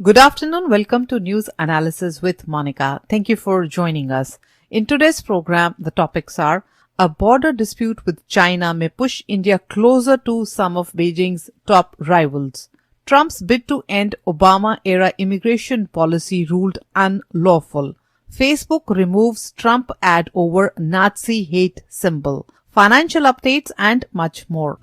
Good afternoon. Welcome to News Analysis with Monica. Thank you for joining us. In today's program, the topics are: a border dispute with China may push India closer to some of Beijing's top rivals. Trump's bid to end Obama-era immigration policy ruled unlawful. Facebook removes Trump ad over Nazi hate symbol. Financial updates and much more.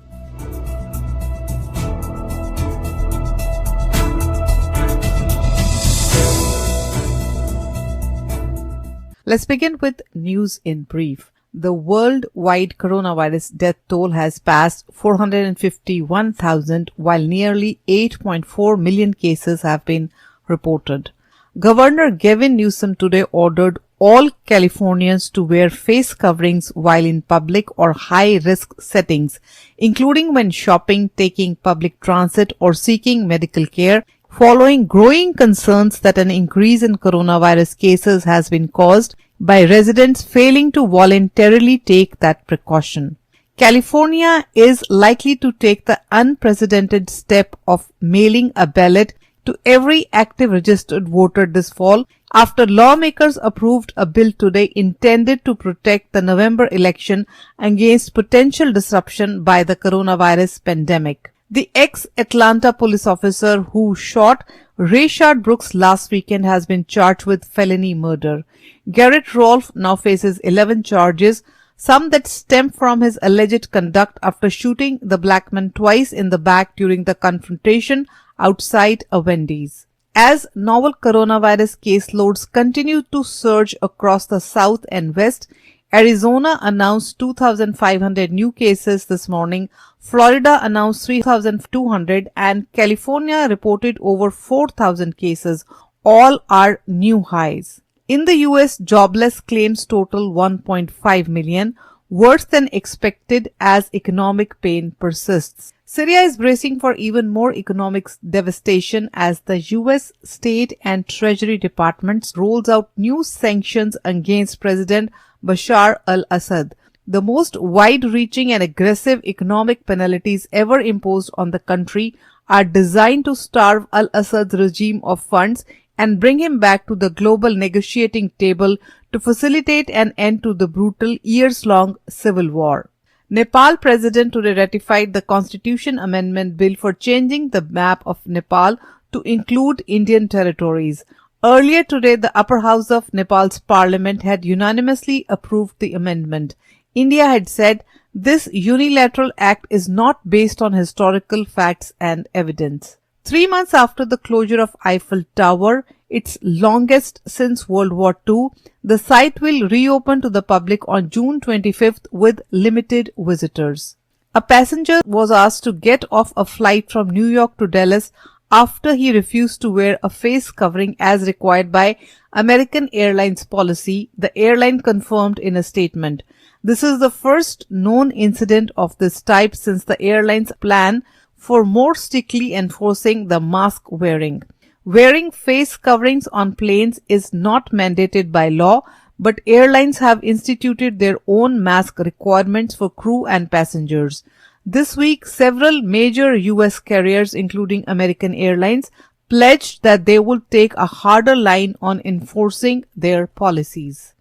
Let's begin with news in brief. The worldwide coronavirus death toll has passed 451,000, while nearly 8.4 million cases have been reported. Governor Gavin Newsom today ordered all Californians to wear face coverings while in public or high-risk settings, including when shopping, taking public transit, or seeking medical care, following growing concerns that an increase in coronavirus cases has been caused by residents failing to voluntarily take that precaution. California is likely to take the unprecedented step of mailing a ballot to every active registered voter this fall after lawmakers approved a bill today intended to protect the November election against potential disruption by the coronavirus pandemic. The ex-Atlanta police officer who shot Rayshard Brooks last weekend has been charged with felony murder. Garrett Rolfe now faces 11 charges, some that stem from his alleged conduct after shooting the black man twice in the back during the confrontation outside a Wendy's. As novel coronavirus caseloads continue to surge across the South and West, Arizona announced 2,500 new cases this morning, Florida announced 3,200, and California reported over 4,000 cases. All are new highs. In the US, jobless claims total 1.5 million, worse than expected as economic pain persists. Syria is bracing for even more economic devastation as the US State and Treasury Departments rolls out new sanctions against President Bashar al-Assad. The most wide-reaching and aggressive economic penalties ever imposed on the country are designed to starve al-Assad's regime of funds and bring him back to the global negotiating table to facilitate an end to the brutal years-long civil war. Nepal President today ratified the Constitution Amendment Bill for changing the map of Nepal to include Indian territories. Earlier today, the upper house of Nepal's parliament had unanimously approved the amendment. India had said this unilateral act is not based on historical facts and evidence. 3 months after the closure of Eiffel Tower, its longest since World War II, the site will reopen to the public on June 25th with limited visitors. A passenger was asked to get off a flight from New York to Dallas after he refused to wear a face covering as required by American Airlines policy, the airline confirmed in a statement. This is the first known incident of this type since the airline's plan for more strictly enforcing the mask wearing. Wearing face coverings on planes is not mandated by law, but airlines have instituted their own mask requirements for crew and passengers. This week, several major US carriers, including American Airlines, pledged that they will take a harder line on enforcing their policies.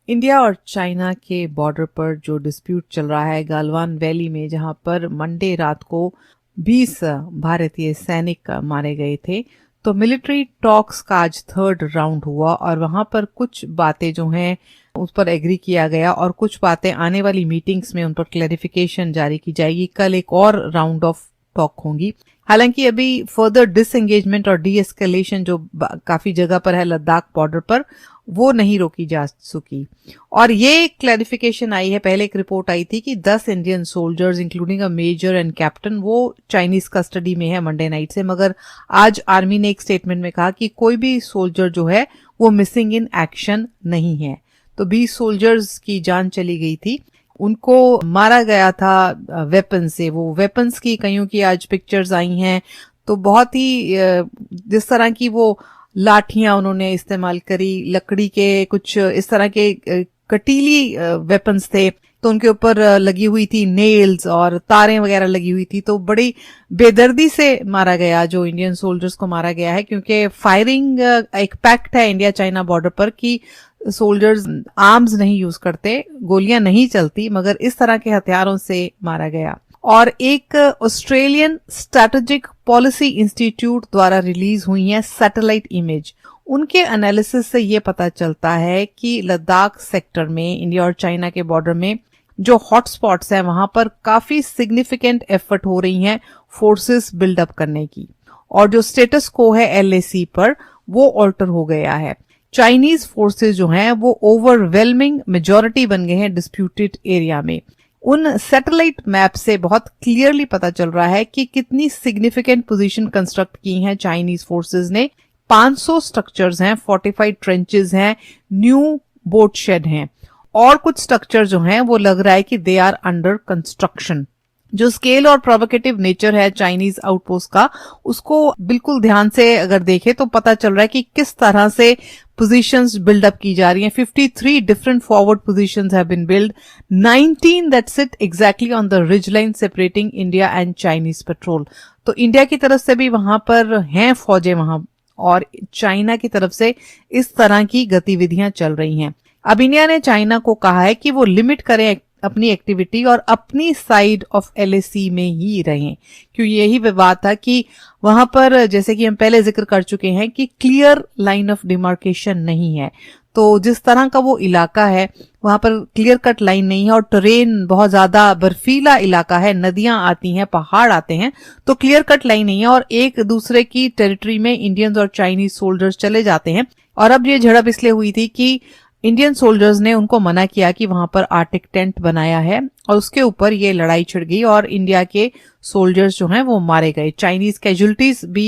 India और China के border पर जो dispute चल रहा है Galwan valley में, जहां पर मंडे रात को 20 भारतीय सैनिक मारे गए थे, तो मिलिट्री टॉक्स का आज 3rd राउंड हुआ और वहां पर कुछ बातें जो हैं उस पर एग्री किया गया और कुछ बातें आने वाली मीटिंग्स में उन पर क्लैरिफिकेशन जारी की जाएगी। कल एक और राउंड ऑफ टॉक होंगी। हालांकि अभी फर्दर डिसएंगेजमेंट और डी एस्केलेशन जो काफी जगह पर है लद्दाख बॉर्डर पर, वो नहीं रोकी जा सकी। और ये क्लैरिफिकेशन आई है, पहले एक रिपोर्ट आई थी कि 10 Indian soldiers including a major and captain वो चाइनीज कस्टडी में है मंडे नाइट से, मगर आज आर्मी ने एक स्टेटमेंट में कहा कि कोई भी सोल्जर जो है वो मिसिंग इन एक्शन नहीं है। तो 20 सोल्जर्स की जान चली गई थी, उनको मारा गया था वेपन से। वो वेपन्स की कईयों की आज पिक्चर्स आई हैं, तो बहुत ही जिस तरह की वो लाठियां उन्होंने इस्तेमाल करी, लकड़ी के कुछ इस तरह के कटीली वेपन्स थे, तो उनके ऊपर लगी हुई थी नेल्स और तारें वगैरह लगी हुई थी, तो बड़ी बेदर्दी से मारा गया जो इंडियन सोल्जर्स को मारा गया है, क्योंकि फायरिंग एक पैक्ट है इंडिया चाइना बॉर्डर पर कि सोल्जर्स आर्म्स नहीं यूज करते, गोलियां नहीं चलती, मगर इस तरह के हथियारों से मारा गया। और एक ऑस्ट्रेलियन स्ट्रैटेजिक पॉलिसी इंस्टीट्यूट द्वारा रिलीज हुई है सैटेलाइट इमेज, उनके एनालिसिस से ये पता चलता है कि लद्दाख सेक्टर में इंडिया और चाइना के बॉर्डर में जो हॉटस्पॉट्स हैं वहां पर काफी सिग्निफिकेंट एफर्ट हो रही हैं फोर्सेस बिल्डअप करने की, और जो स्टेटस को है LAC पर वो ऑल्टर हो गया है। चाइनीज फोर्सेस जो हैं वो ओवरवेलमिंग मेजॉरिटी बन गए हैं डिस्प्यूटेड एरिया में। उन सैटेलाइट मैप से बहुत क्लियरली पता चल रहा है कि कितनी सिग्निफिकेंट पोजीशन कंस्ट्रक्ट की हैं चाइनीज फोर्सेस ने। 500 स्ट्रक्चर्स हैं, फोर्टिफाइड ट्रेंचेस हैं, न्यू बोट शेड हैं, और कुछ स्ट्रक्चर जो हैं वो लग रहा है कि दे आर अंडर कंस्ट्रक्शन। जो स्केल और प्रोवोकेटिव नेचर है चाइनीज आउटपोस्ट का, उसको बिल्कुल ध्यान से अगर देखें तो पता चल रहा है कि किस तरह से पोजीशंस बिल्डअप की जा रही हैं। 53 different forward positions have been build, 19 that sit exactly on the ridge line separating India and Chinese patrol. तो इंडिया की तरफ से भी वहां पर हैं फौजें वहां, और चाइना की तरफ से इस तरह की गतिविधियां चल रही हैं। अब इंडिया ने चाइना को कहा है कि वो लिमिट करें अपनी एक्टिविटी और अपनी साइड ऑफ LAC में ही रहें, क्योंकि यही विवाद था कि वहां पर, जैसे कि हम पहले जिक्र कर चुके हैं, कि क्लियर लाइन ऑफ डिमार्केशन नहीं है। तो जिस तरह का वो इलाका है वहां पर क्लियर कट लाइन नहीं है, और टेरेन बहुत ज्यादा बर्फीला इलाका है, नदियां आती हैं, पहाड़ आते हैं, तो क्लियर कट लाइन नहीं है, और एक दूसरे की टेरिटरी में इंडियंस और चाइनीज सोल्जर्स चले जाते हैं। और अब ये झड़प इसलिए हुई थी कि इंडियन सोल्जर्स ने उनको मना किया कि वहां पर आर्टिक टेंट बनाया है, और उसके ऊपर ये लड़ाई छिड़ गई और इंडिया के सोल्जर्स जो हैं वो मारे गए। चाइनीज कैजुअल्टीज भी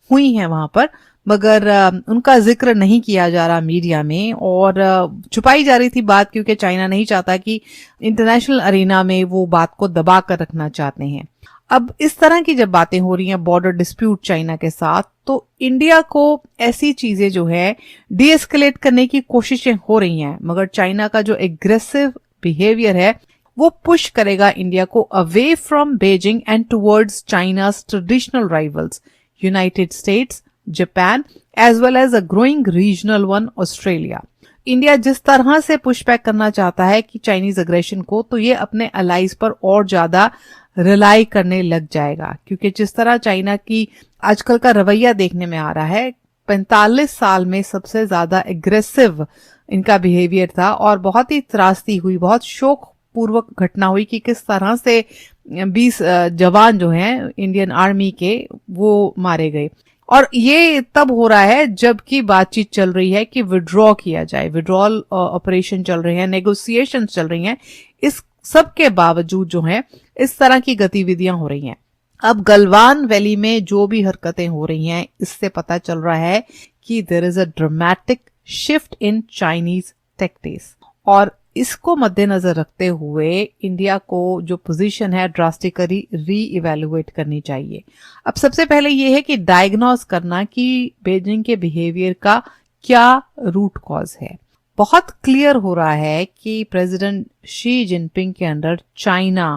हुई हैं वहां पर, मगर उनका जिक्र नहीं किया जा रहा मीडिया में, और छुपाई जा रही थी बात, क्योंकि चाइना नहीं चाहता कि इंटरनेशनल अरीना में वो बात को दबा कर रखना चाहते हैं। अब इस तरह की जब बातें हो रही हैं बॉर्डर डिस्प्यूट चाइना के साथ, तो इंडिया को ऐसी चीजें जो है डीएस्केलेट करने की कोशिशें हो रही हैं, मगर चाइना का जो एग्रेसिव बिहेवियर है वो पुश करेगा इंडिया को away from Beijing and towards China's traditional rivals United States, Japan, as well as a growing regional one Australia. India जिस तरह से पुश बैक करना चाहता है कि चाइनीज अग्रेशन को, तो ये अपने अलाइज पर और ज्यादा रिलाई करने लग जाएगा, क्योंकि जिस तरह चाइना की आजकल का रवैया देखने में आ रहा है, 45 साल में सबसे ज्यादा एग्रेसिव इनका बिहेवियर था, और बहुत ही त्रासदी हुई, बहुत शोक पूर्वक घटना हुई कि किस तरह से 20 जवान जो हैं इंडियन आर्मी के वो मारे गए। और ये तब हो रहा है जबकि बातचीत चल रही है कि विड्रॉ किया जाए, विड्रॉल ऑपरेशन चल रहे हैं, नेगोशिएशन चल रही हैं। इस सब के बावजूद जो है इस तरह की गतिविधियां हो रही हैं। अब गलवान वैली में जो भी हरकतें हो रही हैं, इससे पता चल रहा है कि there is a dramatic shift in Chinese tactics, और इसको मद्देनजर रखते हुए इंडिया को जो पोजीशन है ड्रास्टिकली री इवेल्युएट करनी चाहिए। अब सबसे पहले ये है कि डायग्नोज करना कि बीजिंग के बिहेवियर का क्या रूट कॉज है। बहुत क्लियर हो रहा है कि प्रेसिडेंट शी जिनपिंग के अंडर चाइना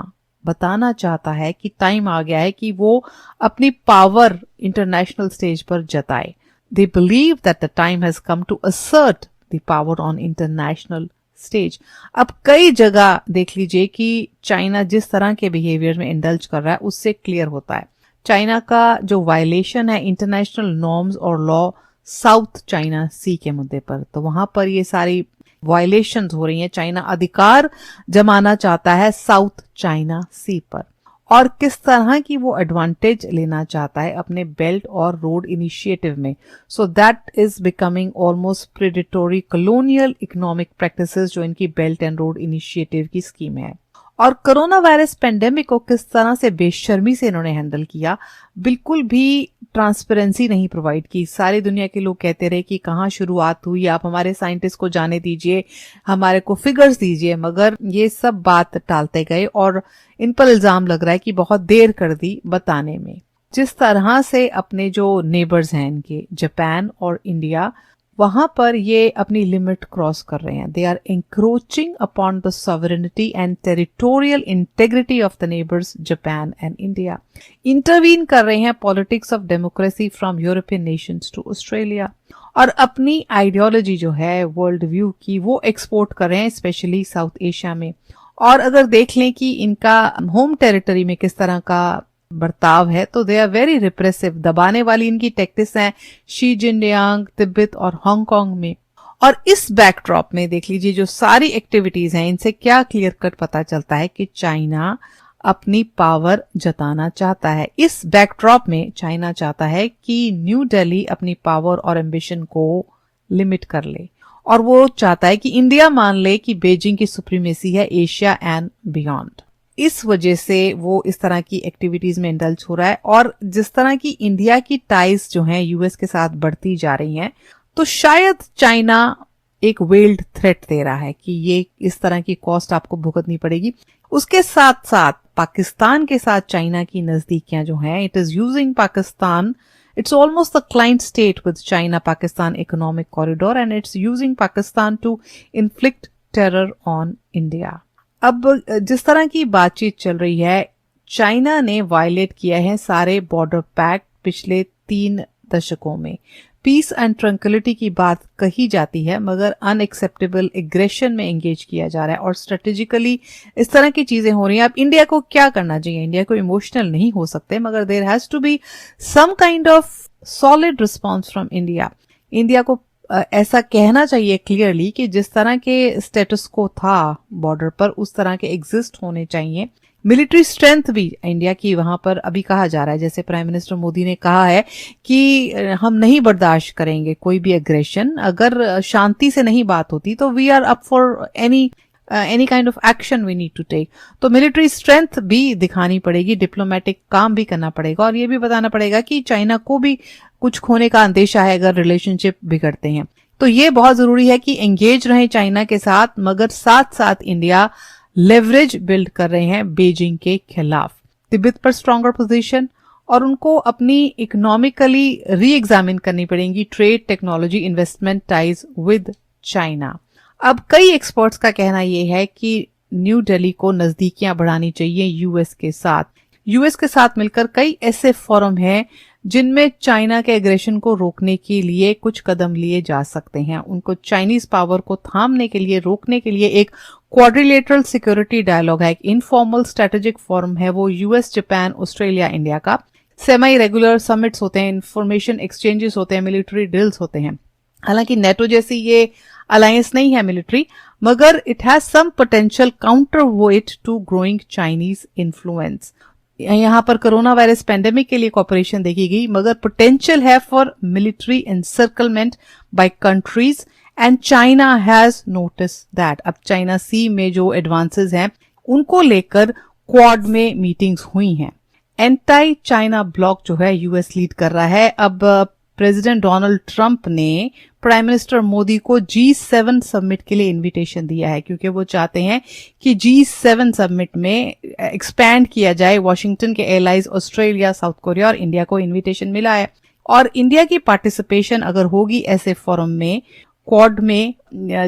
बताना चाहता है कि टाइम आ गया है कि वो अपनी पावर इंटरनेशनल स्टेज पर जताए। They believe that the time has come to assert the power on international stage. अब कई जगह देख लीजिए कि चाइना जिस तरह के बिहेवियर में इंडल्ज कर रहा है उससे क्लियर होता है चाइना का जो वायलेशन है इंटरनेशनल नॉर्म्स और लॉ साउथ चाइना सी के मुद्दे पर, तो वहां पर ये सारी वायलेशंस हो रही हैं। चाइना अधिकार जमाना चाहता है साउथ चाइना सी पर, और किस तरह की वो एडवांटेज लेना चाहता है अपने बेल्ट और रोड इनिशिएटिव में। So that is becoming almost predatory colonial economic practices जो इनकी बेल्ट एंड रोड इनिशिएटिव की स्कीम है। और कोरोना वायरस पेंडेमिक को किस तरह से बेशर्मी से इन्होंने हैंडल किया, बिल्कुल भी ट्रांसपेरेंसी नहीं प्रोवाइड की। सारी दुनिया के लोग कहते रहे कि कहाँ शुरुआत हुई, आप हमारे साइंटिस्ट को जाने दीजिए, हमारे को फिगर्स दीजिए, मगर ये सब बात टालते गए और इन पर इल्जाम लग रहा है कि बहुत देर कर दी बताने में। जिस तरह से अपने जो नेबर्स हैं इनके जापान और इंडिया, वहां पर ये अपनी लिमिट क्रॉस कर रहे हैं. They are encroaching upon the sovereignty and territorial integrity of the neighbours Japan and India. Intervene कर रहे हैं politics of democracy from European nations to Australia. और अपनी आइडियोलॉजी जो है वर्ल्ड व्यू की वो एक्सपोर्ट कर रहे हैं स्पेशली साउथ एशिया में. और अगर देख लें कि इनका होम टेरिटरी में किस तरह का बर्ताव है तो दे आर वेरी रिप्रेसिव. दबाने वाली इनकी टैक्टिक्स हैं शीजिनयांग, तिब्बत और हांगकांग में. और इस बैकड्रॉप में देख लीजिए जो सारी एक्टिविटीज हैं इनसे क्या क्लियर कट पता चलता है कि चाइना अपनी पावर जताना चाहता है. इस बैकड्रॉप में चाइना चाहता है कि न्यू दिल्ली अपनी पावर और एम्बिशन को लिमिट कर ले और वो चाहता है कि इंडिया मान ले कि बीजिंग की सुप्रीमेसी है एशिया एंड बियॉन्ड. इस वजह से वो इस तरह की एक्टिविटीज में इंडल्ज हो रहा है. और जिस तरह की इंडिया की टाइज जो हैं यूएस के साथ बढ़ती जा रही हैं तो शायद चाइना एक वेल्ड थ्रेट दे रहा है कि ये इस तरह की कॉस्ट आपको भुगतनी पड़ेगी. उसके साथ साथ पाकिस्तान के साथ चाइना की नजदीकियां जो हैं, it is using Pakistan, it's almost the client state with China-Pakistan economic corridor and it's using Pakistan to inflict terror on India. अब जिस तरह की बातचीत चल रही है, चाइना ने वायलेट किया है सारे बॉर्डर पैक्ट पिछले 3 दशकों में. पीस एंड ट्रंक्विलिटी की बात कही जाती है मगर अनएक्सेप्टेबल एग्रेशन में एंगेज किया जा रहा है और स्ट्रेटेजिकली इस तरह की चीजें हो रही हैं. अब इंडिया को क्या करना चाहिए? इंडिया को इमोशनल नहीं हो सकते मगर there has to be some kind of solid response from India. India को ऐसा कहना चाहिए क्लियरली कि जिस तरह के स्टेटस को था बॉर्डर पर उस तरह के एग्जिस्ट होने चाहिए. मिलिट्री स्ट्रेंथ भी इंडिया की वहां पर अभी कहा जा रहा है, जैसे प्राइम मिनिस्टर मोदी ने कहा है कि हम नहीं बर्दाश्त करेंगे कोई भी एग्रेशन. अगर शांति से नहीं बात होती तो we are up for any kind of action we need to take. तो मिलिट्री स्ट्रेंथ भी दिखानी पड़ेगी, डिप्लोमेटिक काम भी करना पड़ेगा और ये भी बताना पड़ेगा कि चाइना को भी कुछ खोने का अंदेशा है अगर रिलेशनशिप बिगड़ते हैं. तो ये बहुत जरूरी है कि एंगेज रहे चाइना के साथ मगर साथ साथ इंडिया लेवरेज बिल्ड कर रहे हैं बीजिंग के खिलाफ. तिब्बत पर स्ट्रॉन्गर पोजीशन और उनको अपनी इकोनॉमिकली री एग्जामिन करनी पड़ेगी trade, technology, investment ties with China. अब कई एक्सपर्ट्स का कहना यह है कि न्यू दिल्ली को नजदीकियां बढ़ानी चाहिए यूएस के साथ. यूएस के साथ मिलकर कई ऐसे फोरम हैं जिनमें चाइना के एग्रेशन को रोकने के लिए कुछ कदम लिए जा सकते हैं. उनको चाइनीज पावर को थामने के लिए, रोकने के लिए एक क्वाड्रिलेटरल सिक्योरिटी डायलॉग है, एक इनफॉर्मल स्ट्रेटेजिक फोरम है वो यूएस, जापान, ऑस्ट्रेलिया, इंडिया का. सेमी रेगुलर समिट्स होते हैं, इंफॉर्मेशन एक्सचेंजेस होते हैं, मिलिट्री ड्रिल्स होते हैं. हालांकि नेटो जैसी ये अलायंस नहीं है मिलिट्री मगर it has some potential counterweight to growing Chinese influence. यहाँ पर कोरोना वायरस पेंडेमिक के लिए कॉपरेशन देखी गई मगर पोटेंशियल है for military encirclement by countries and China has notice that. अब चाइना सी में जो एडवांसेस हैं उनको लेकर क्वाड में मीटिंग्स हुई हैं. एंटी चाइना ब्लॉक जो है यूएस लीड कर रहा है. अब प्रेसिडेंट डोनाल्ड ट्रंप ने प्राइम मिनिस्टर मोदी को G7 समिट के लिए इनविटेशन दिया है क्योंकि वो चाहते हैं कि G7 समिट में एक्सपैंड किया जाए. वॉशिंगटन के एलाइज ऑस्ट्रेलिया, साउथ कोरिया और इंडिया को इनविटेशन मिला है और इंडिया की पार्टिसिपेशन अगर होगी ऐसे फोरम में, क्वाड में,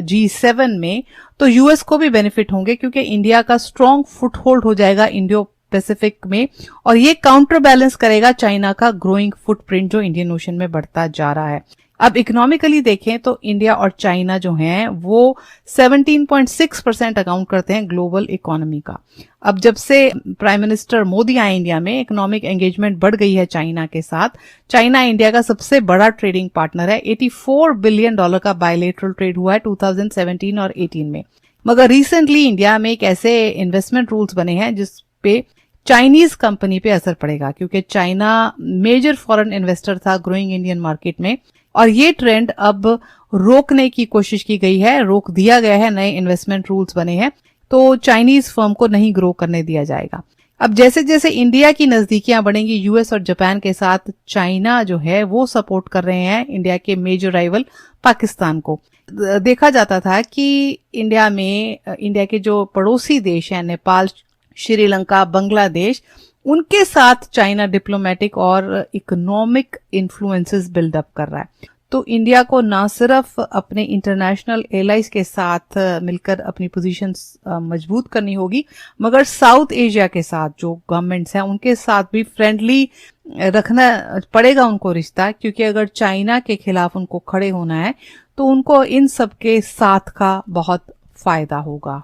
G7 में, तो यूएस को भी बेनिफिट होंगे क्योंकि इंडिया का स्ट्रॉन्ग फुटहोल्ड हो जाएगा इंडियो पैसिफिक में और ये काउंटर बैलेंस करेगा चाइना का ग्रोइंग फुटप्रिंट जो इंडियन ओशन में बढ़ता जा रहा है. अब इकोनॉमिकली देखें तो इंडिया और चाइना जो हैं वो 17.6% अकाउंट करते हैं ग्लोबल इकोनॉमी का. अब जब से प्राइम मिनिस्टर मोदी आए इंडिया में इकोनॉमिक एंगेजमेंट बढ़ गई है चाइना के साथ. चाइना इंडिया का सबसे बड़ा ट्रेडिंग पार्टनर है. $84 बिलियन का बायलेटरल ट्रेड हुआ है 2017 और 18 में. मगर रिसेंटली इंडिया में एक ऐसे इन्वेस्टमेंट रूल्स बने हैं जिस पे चाइनीज कंपनी पे असर पड़ेगा क्योंकि चाइना मेजर फॉरेन इन्वेस्टर था ग्रोइंग इंडियन मार्केट में और ये ट्रेंड अब रोकने की कोशिश की गई है, रोक दिया गया है. नए इन्वेस्टमेंट रूल्स बने हैं तो चाइनीज फर्म को नहीं ग्रो करने दिया जाएगा. अब जैसे जैसे इंडिया की नजदीकियां बढ़ेंगी यूएस और जापान के साथ, चाइना जो है वो सपोर्ट कर रहे हैं इंडिया के मेजर राइवल पाकिस्तान को. देखा जाता था कि इंडिया में इंडिया के जो पड़ोसी देश हैं नेपाल, श्रीलंका, बांग्लादेश, उनके साथ चाइना डिप्लोमेटिक और इकोनॉमिक इन्फ्लुएंसेस बिल्डअप कर रहा है. तो इंडिया को ना सिर्फ अपने इंटरनेशनल एलाइज के साथ मिलकर अपनी पोजीशंस मजबूत करनी होगी, मगर साउथ एशिया के साथ जो गवर्नमेंट्स हैं उनके साथ भी फ्रेंडली रखना पड़ेगा उनको रिश्ता, क्योंकि अगर चाइना के खिलाफ उनको खड़े होना है तो उनको इन सब के साथ का बहुत फायदा होगा।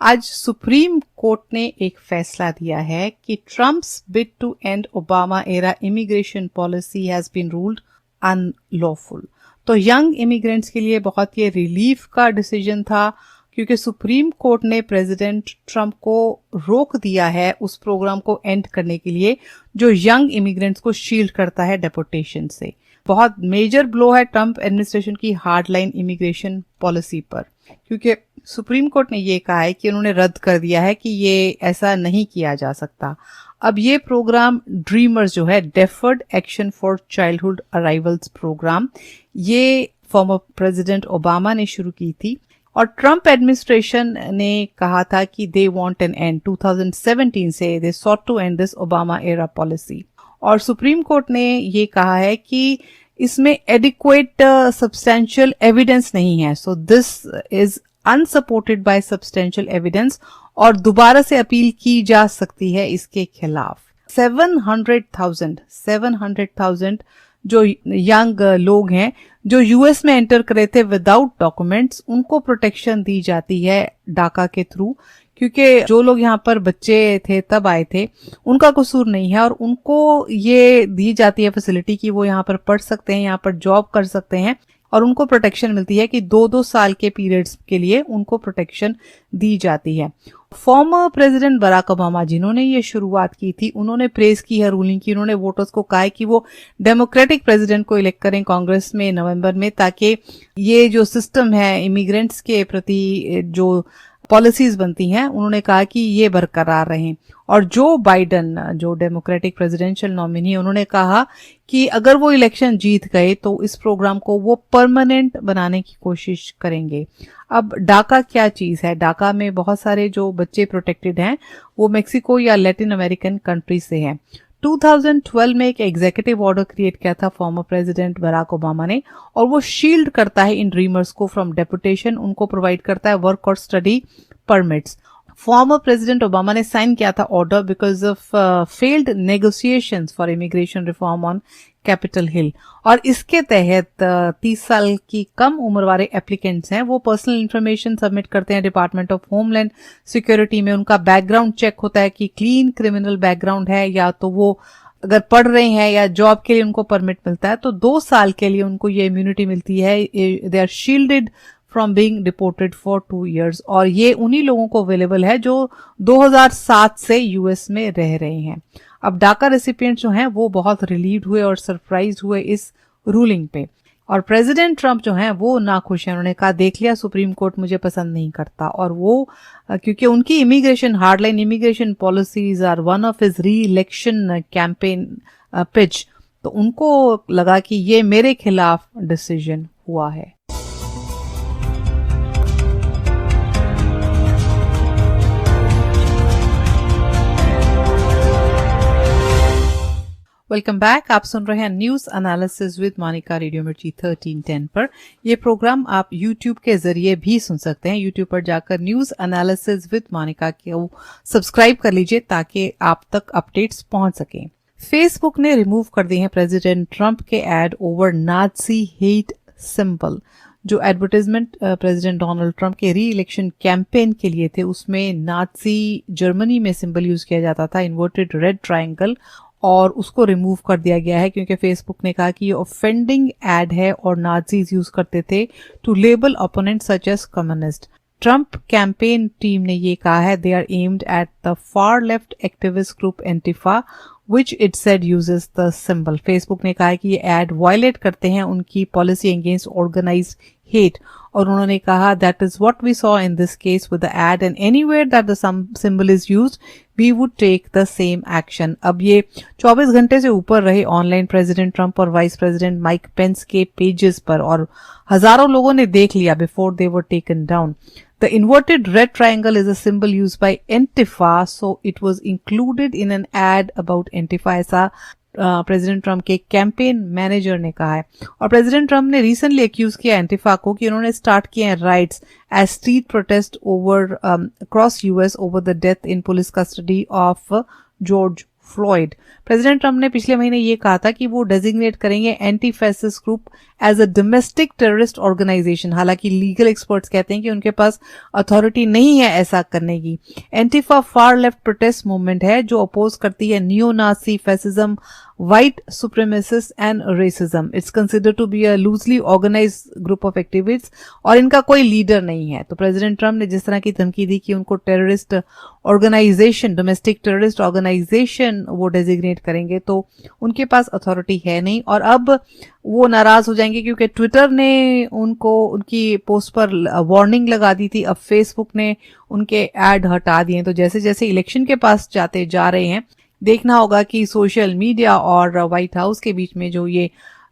आज सुप्रीम कोर्ट ने एक फैसला दिया है कि Trump's bid to end Obama era immigration policy has been ruled unlawful. तो यंग इमिग्रेंट्स के लिए बहुत ये रिलीफ का डिसीजन था, क्योंकि सुप्रीम कोर्ट ने प्रेसिडेंट ट्रम्प को रोक दिया है उस प्रोग्राम को एंड करने के लिए जो यंग इमिग्रेंट्स को शील्ड करता है डेपोटेशन से। बहुत मेजर ब्लो है ट्रम्प एडमिनिस्ट्रेशन की हार्ड लाइन इमिग्रेशन पॉलिसी पर, क्योंकि सुप्रीम कोर्ट ने ये कहा है कि उन्होंने रद्द कर दिया है कि ये ऐसा नहीं किया जा सकता। अब ये प्रोग्राम ड्रीमर्स जो है, deferred action for childhood arrivals programme, ये फॉर्मर प्रेसिडेंट ओबामा ने शुरू की थी और ट्रम्प एडमिनिस्ट्रेशन ने कहा था कि दे वांट एन एंड। 2017 से they sought to end this Obama era policy, और सुप्रीम कोर्ट ने ये कहा है कि इसमें एडिक्वेट सब्सटेंशियल एविडेंस नहीं है, so this is unsupported by substantial evidence, और दोबारा से अपील की जा सकती है इसके खिलाफ। 700,000 जो यंग लोग हैं जो यूएस में एंटर करे थे विदाउट डॉक्यूमेंट्स, उनको प्रोटेक्शन दी जाती है डाका के थ्रू, क्योंकि जो लोग यहाँ पर बच्चे थे तब आए थे उनका कसूर नहीं है, और उनको ये दी जाती है फैसिलिटी कि वो यहाँ पर पढ़ सकते हैं, यहाँ पर जॉब कर सकते हैं, और उनको प्रोटेक्शन मिलती है कि 2-2 साल के पीरियड्स के लिए उनको प्रोटेक्शन दी जाती है। फॉर्मर प्रेसिडेंट बराक ओबामा जिन्होंने ये शुरुआत की थी, उन्होंने प्रेज की है रूलिंग की। उन्होंने वोटर्स को कहा है कि वो डेमोक्रेटिक प्रेसिडेंट को इलेक्ट करें कांग्रेस में नवंबर में, ताकि ये जो सिस्टम है इमिग्रेंट्स के प्रति जो पॉलिसीज बनती हैं, उन्होंने कहा कि ये बरकरार रहें। और जो बाइडन, जो डेमोक्रेटिक प्रेसिडेंशियल नॉमिनी, उन्होंने कहा कि अगर वो इलेक्शन जीत गए तो इस प्रोग्राम को वो परमानेंट बनाने की कोशिश करेंगे। अब डाका क्या चीज है? डाका में बहुत सारे जो बच्चे प्रोटेक्टेड हैं वो मेक्सिको या लैटिन अमेरिकन कंट्री से हैं। 2012 में एक एग्जीक्यूटिव ऑर्डर क्रिएट किया था फॉर्मर प्रेसिडेंट बराक ओबामा ने, और वो शील्ड करता है इन ड्रीमर्स को फ्रॉम डेपुटेशन, उनको प्रोवाइड करता है वर्क और study permits. Farmer President Obama ने साइन किया था order because of failed negotiations for immigration reform on Capitol Hill, और इसके तहत 30 साल की कम उम्र वाले एप्लीकेंट्स हैं वो पर्सनल इंफॉर्मेशन सबमिट करते हैं डिपार्टमेंट ऑफ होमलैंड सिक्योरिटी में। उनका बैकग्राउंड चेक होता है कि क्लीन क्रिमिनल बैकग्राउंड है, या तो वो अगर पढ़ रहे हैं या जॉब के लिए उनको परमिट मिलता है तो 2 साल के लिए उनको ये इम्यूनिटी मिलती है। They are shielded from being deported for 2 years, और ये उन्हीं लोगों को अवेलेबल है जो 2007 से यूएस में रह रहे हैं। अब डाका रेसिपिएंट्स जो हैं वो बहुत रिलीव्ड हुए और सरप्राइज हुए इस रूलिंग पे, और प्रेसिडेंट ट्रम्प जो हैं वो नाखुश हैं। उन्होंने कहा देख लिया सुप्रीम कोर्ट मुझे पसंद नहीं करता, और वो क्योंकि उनकी immigration hardline immigration policies are one of his re election campaign pitch, तो उनको लगा कि ये मेरे खिलाफ डिसीजन हुआ है। Welcome back. आप सुन रहे हैं news analysis with Monica radio Mirchi 1310 पर। यह प्रोग्राम आप यूट्यूब के जरिए भी सुन सकते हैं। यूट्यूब पर जाकर न्यूज एनालिसिस विद मोनिका को सब्सक्राइब कर लीजिए ताकि आप तक अपडेट्स पहुंच सकें। फेसबुक ने रिमूव कर दिए हैं प्रेसिडेंट ट्रंप के ad over Nazi hate symbol. जो एडवर्टाइजमेंट प्रेसिडेंट डोनाल्ड ट्रंप के री इलेक्शन कैंपेन के लिए थे उसमें नाजी जर्मनी में सिंबल यूज किया जाता था, इन्वर्टेड रेड ट्रायंगल, और उसको रिमूव कर दिया गया है क्योंकि फेसबुक ने कहा कि ये ऑफेंडिंग एड है और नाजीज यूज करते थे to label opponent such as communist. Trump campaign team ने ये कहा है they are aimed at the far left activist group Antifa which it said uses the symbol। Facebook ने कहा है कि ये एड वायलेट करते हैं उनकी पॉलिसी अगेंस्ट ऑर्गेनाइज्ड हेट, और उन्होंने कहा that is what we saw in this case with the ad and anywhere that the symbol is used we would take the same action. अब ये 24 घंटे से ऊपर रहे ऑनलाइन प्रेसिडेंट ट्रंप और वाइस प्रेसिडेंट माइक पेंस के pages पर, और हजारों लोगों ने देख लिया before they were taken down. The inverted red triangle is a symbol used by Antifa, so it was included in an ad about Antifa, ऐसा प्रेसिडेंट ट्रम्प के कैंपेन मैनेजर ने कहा है। और प्रेसिडेंट ट्रम्प ने रिसेंटली एक्यूज किया Antifa को कि उन्होंने स्टार्ट किए हैं riots as street protest over across US over the death in police custody of George Floyd. President Trump ने पिछले महीने ये कहा था कि वो डेजिग्नेट करेंगे anti fascist group as a domestic terrorist organisation. हालांकि लीगल एक्सपर्ट्स कहते हैं कि उनके पास अथॉरिटी नहीं है ऐसा करने की। Antifa far left protest movement है जो अपोज करती है neo Nazi fascism, white supremacists and racism. It's considered to be a loosely organized group of activists और इनका कोई लीडर नहीं है। तो प्रेसिडेंट ट्रम्प ने जिस तरह की धमकी दी कि उनको terrorist organisation, domestic terrorist organisation वो डेजिग्नेट करेंगे, तो उनके पास अथॉरिटी है नहीं और अब वो नाराज हो जाएंगे क्योंकि ट्विटर ने उनको उनकी पोस्ट पर वार्निंग लगा दी थी। अब फेसबुक ने उनके ऐड हटा दिए। तो जैसे जैसे इलेक्शन के पास जाते जा रहे हैं, देखना होगा कि सोशल मीडिया और व्हाइट हाउस के बीच में जो ये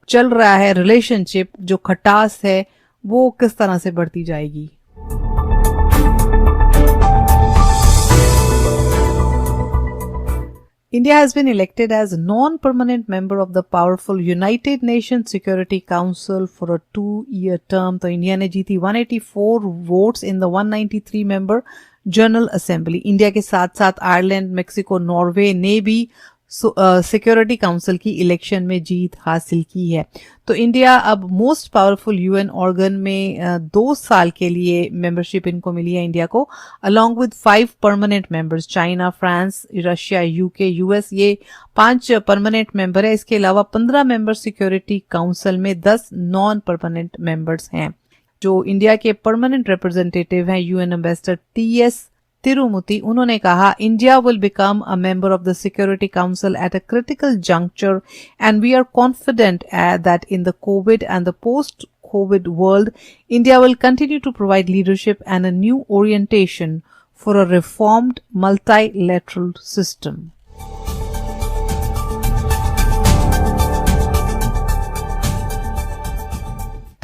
चल रहा है रिलेशनशिप, जो खटास है, वो किस तरह से बढ़ती जाएगी। India has been elected as non-permanent member of the powerful United Nations Security Council for a 2-year term. तो इंडिया ने जीती 184 votes in the 193 member general assembly. India के साथ साथ आयरलैंड, मेक्सिको, नॉर्वे ने भी सिक्योरिटी काउंसिल की election में जीत हासिल की है। तो इंडिया अब मोस्ट पावरफुल यूएन ऑर्गन में 2 साल के लिए मेंबरशिप इनको मिली है इंडिया को, along with 5 permanent members. China, France, Russia, UK, US, ये 5 परमानेंट मेंबर है। इसके अलावा 15 मेंबर सिक्योरिटी काउंसिल में 10 नॉन परमानेंट मेंबर्स हैं। जो इंडिया के परमानेंट रिप्रेजेंटेटिव हैं यूएन एम्बेसडर टीएस तिरुमूर्ति, उन्होंने कहा India will become a member of the Security Council at a critical juncture and we are confident that in the COVID and the post COVID world India will continue to provide leadership and a new orientation for a reformed multilateral system.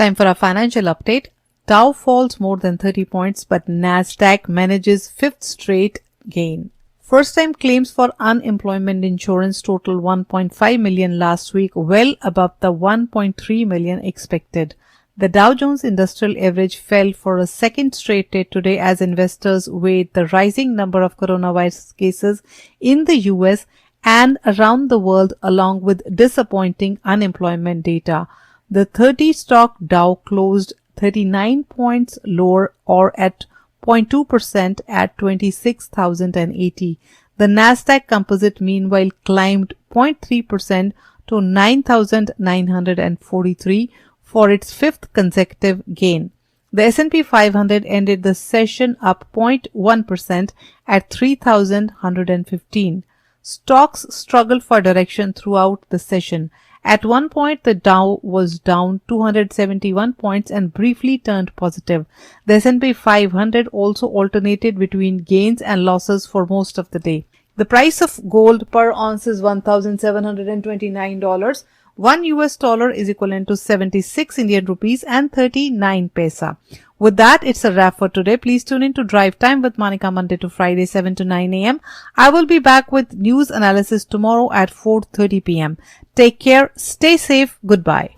Time for a financial update. Dow falls more than 30 points, but Nasdaq manages 5th straight gain. First-time claims for unemployment insurance totaled 1.5 million last week, well above the 1.3 million expected. The Dow Jones Industrial Average fell for a second straight day today as investors weighed the rising number of coronavirus cases in the US and around the world along with disappointing unemployment data. The 30-stock Dow closed 39 points lower or at 0.2% at 26,080. The Nasdaq Composite meanwhile climbed 0.3% to 9,943 for its 5th consecutive gain. The S&P 500 ended the session up 0.1% at 3,115. Stocks struggled for direction throughout the session. At one point, the Dow was down 271 points and briefly turned positive. The S&P 500 also alternated between gains and losses for most of the day. The price of gold per ounce is $1,729. $1 is equivalent to 76 Indian rupees and 39 paisa. With that, it's a wrap for today. Please tune in to Drive Time with Monica Monday to Friday, 7 to 9 a.m. I will be back with news analysis tomorrow at 4:30 p.m. Take care, stay safe, goodbye.